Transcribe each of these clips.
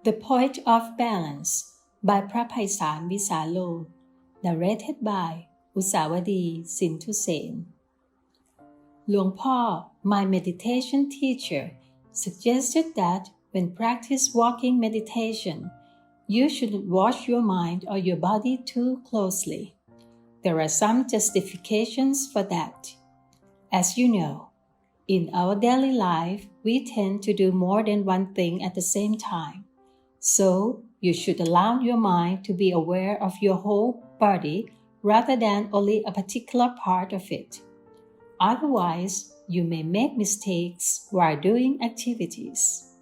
The Point of Balance by Phra Paisal Visalo, narrated by Usawadi Sintusen. Luangpor, my meditation teacher, suggested that when practice walking meditation, you shouldn't watch your mind or your body too closely. There are some justifications for that. As you know, in our daily life, we tend to do more than one thing at the same time. So, you should allow your mind to be aware of your whole body rather than only a particular part of it. Otherwise, you may make mistakes while doing activities.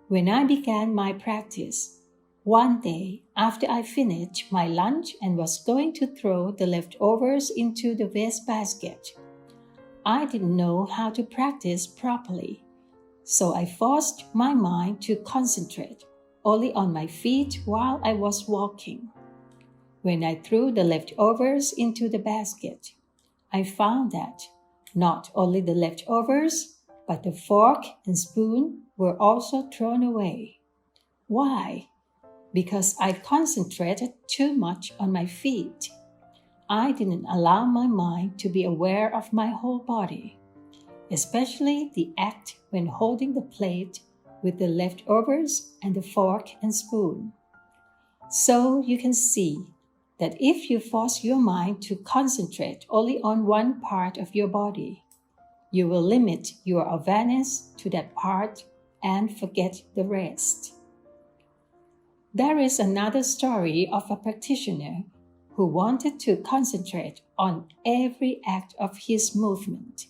When I began my practice, one day after I finished my lunch and was going to throw the leftovers into the waste basket, I didn't know how to practice properly, so I forced my mind to concentrate only on my feet while I was walking. When I threw the leftovers into the basket, I found that not only the leftovers, but the fork and spoon were also thrown away. Why? Because I concentrated too much on my feet. I didn't allow my mind to be aware of my whole body, especially the act when holding the plate with the leftovers and the fork and spoon. So you can see that if you force your mind to concentrate only on one part of your body, you will limit your awareness to that part and forget the rest. There is another story of a practitioner who wanted to concentrate on every act of his movement.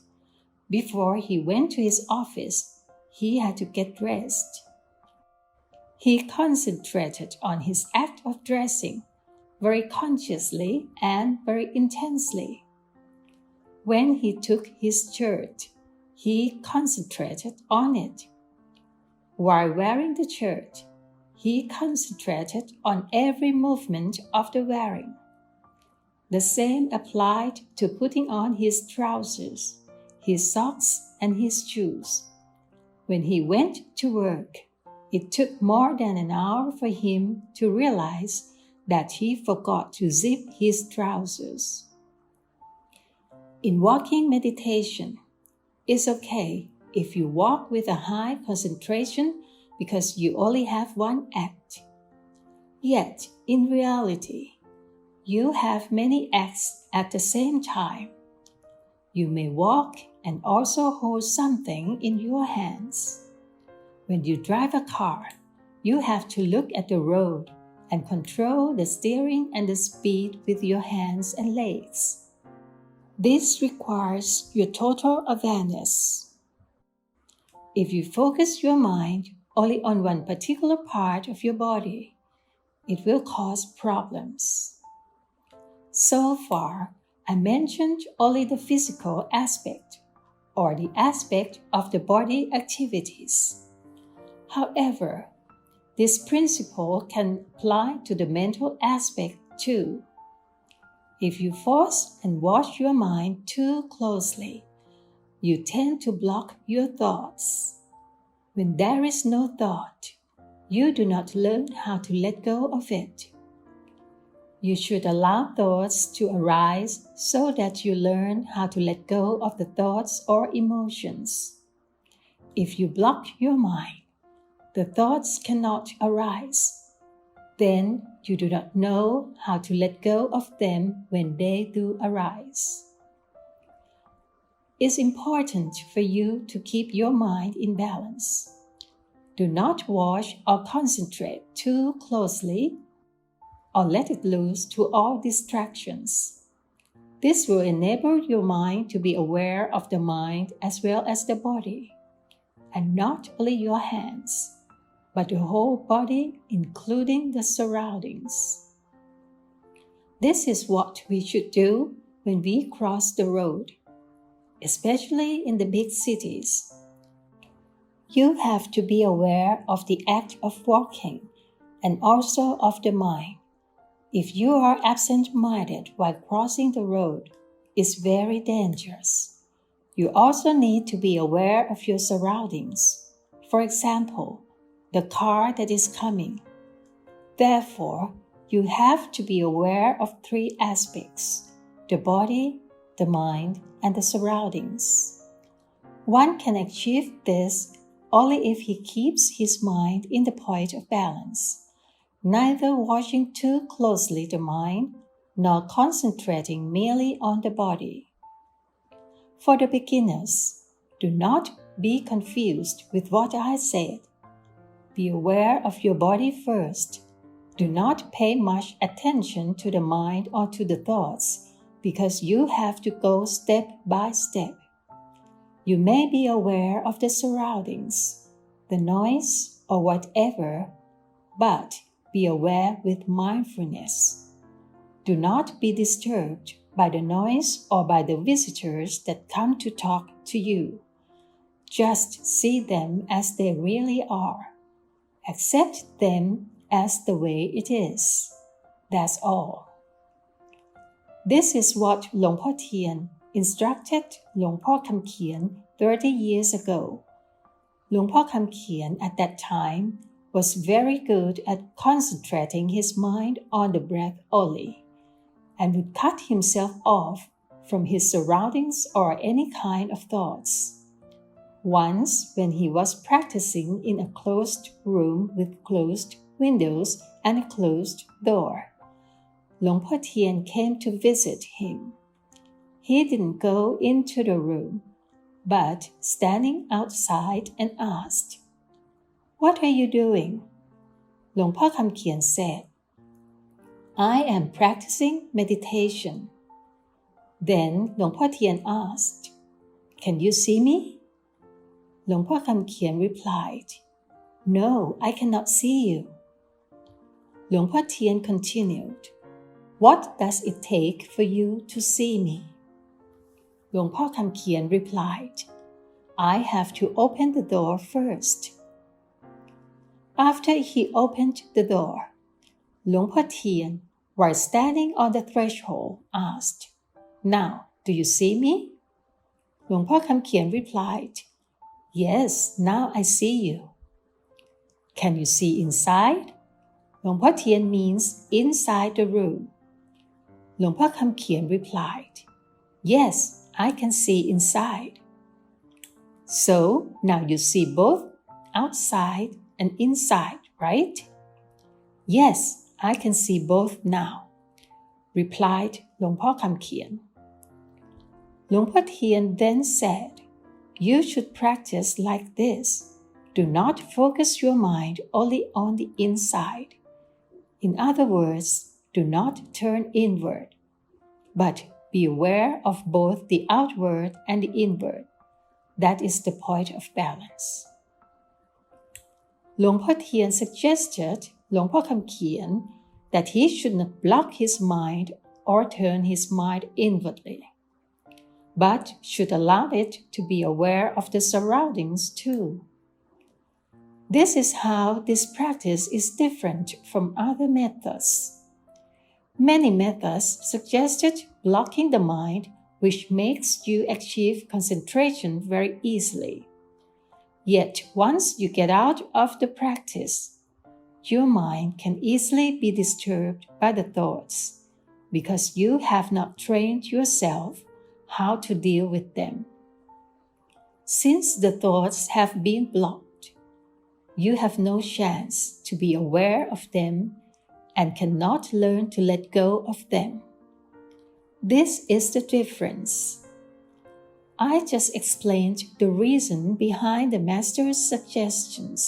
Before he went to his office, he had to get dressed. He concentrated on his act of dressing very consciously and very intensely. When he took his shirt, he concentrated on it. While wearing the shirt, he concentrated on every movement of the wearing. The same applied to putting on his trousers, his socks, and his shoes. When he went to work, it took more than an hour for him to realize that he forgot to zip his trousers. In walking meditation, it's okay if you walk with a high concentration because you only have one act. Yet, in reality, you have many acts at the same time. You may walk and also hold something in your hands. When you drive a car, you have to look at the road and control the steering and the speed with your hands and legs. This requires your total awareness. If you focus your mind only on one particular part of your body, it will cause problems. So far, I mentioned only the physical aspect, or the aspect of the body activities. However, this principle can apply to the mental aspect too. If you force and watch your mind too closely, you tend to block your thoughts. When there is no thought, you do not learn how to let go of it. You should allow thoughts to arise so that you learn how to let go of the thoughts or emotions. If you block your mind, the thoughts cannot arise. Then you do not know how to let go of them when they do arise. It's important for you to keep your mind in balance. Do not watch or concentrate too closely, or let it loose to all distractions. This will enable your mind to be aware of the mind as well as the body, and not only your hands, but the whole body, including the surroundings. This is what we should do when we cross the road, especially in the big cities. You have to be aware of the act of walking and also of the mind. If you are absent-minded while crossing the road, it's very dangerous. You also need to be aware of your surroundings. For example, the car that is coming. Therefore, you have to be aware of three aspects: the body, the mind, and the surroundings. One can achieve this only if he keeps his mind in the point of balance, neither watching too closely the mind nor concentrating merely on the body. For the beginners, do not be confused with what I said. Be aware of your body first. Do not pay much attention to the mind or to the thoughts, because you have to go step by step. You may be aware of the surroundings, the noise, or whatever, but be aware with mindfulness. Do not be disturbed by the noise or by the visitors that come to talk to you. Just see them as they really are. Accept them as the way it is. That's all. This is what Luangpor Teean instructed Luangpor Khamkhian 30 years ago. Luangpor Kamkhian at that time was very good at concentrating his mind on the breath only, and would cut himself off from his surroundings or any kind of thoughts. Once, when he was practicing in a closed room with closed windows and a closed door, Luangpor Teean came to visit him. He didn't go into the room, but standing outside and asked, "What are you doing?" Luangpor Khamkhian said, "I am practicing meditation." Then Luangpor Teean asked, "Can you see me?" Luangpor Khamkhian replied, "No, I cannot see you." Luangpor Teean continued, "What does it take for you to see me?" Luangpor Khamkhian replied, "I have to open the door first." After he opened the door, Luangpor Teean, while standing on the threshold, asked, "Now, do you see me?" Luangpor Khamkhian replied, "Yes, now I see you." "Can you see inside?" Luangpor Teean means inside the room. Luangpor Khamkhian replied, "Yes, I can see inside." "So now you see both outside and inside, right?" "Yes, I can see both now," replied Luangpor Khamkhian. Luangpor Teean then said, "You should practice like this. Do not focus your mind only on the inside. In other words, do not turn inward, but be aware of both the outward and the inward. That is the point of balance." Luangpor Teean suggested Luangpor Khamkhian that he should not block his mind or turn his mind inwardly, but should allow it to be aware of the surroundings too. This is how this practice is different from other methods. Many methods suggested blocking the mind, which makes you achieve concentration very easily. Yet once you get out of the practice, your mind can easily be disturbed by the thoughts, because you have not trained yourself how to deal with them. Since the thoughts have been blocked, you have no chance to be aware of them and cannot learn to let go of them. This is the difference. I just explained the reason behind the Master's suggestions.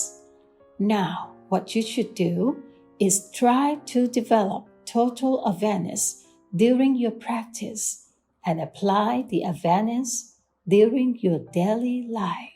Now, what you should do is try to develop total awareness during your practice and apply the awareness during your daily life.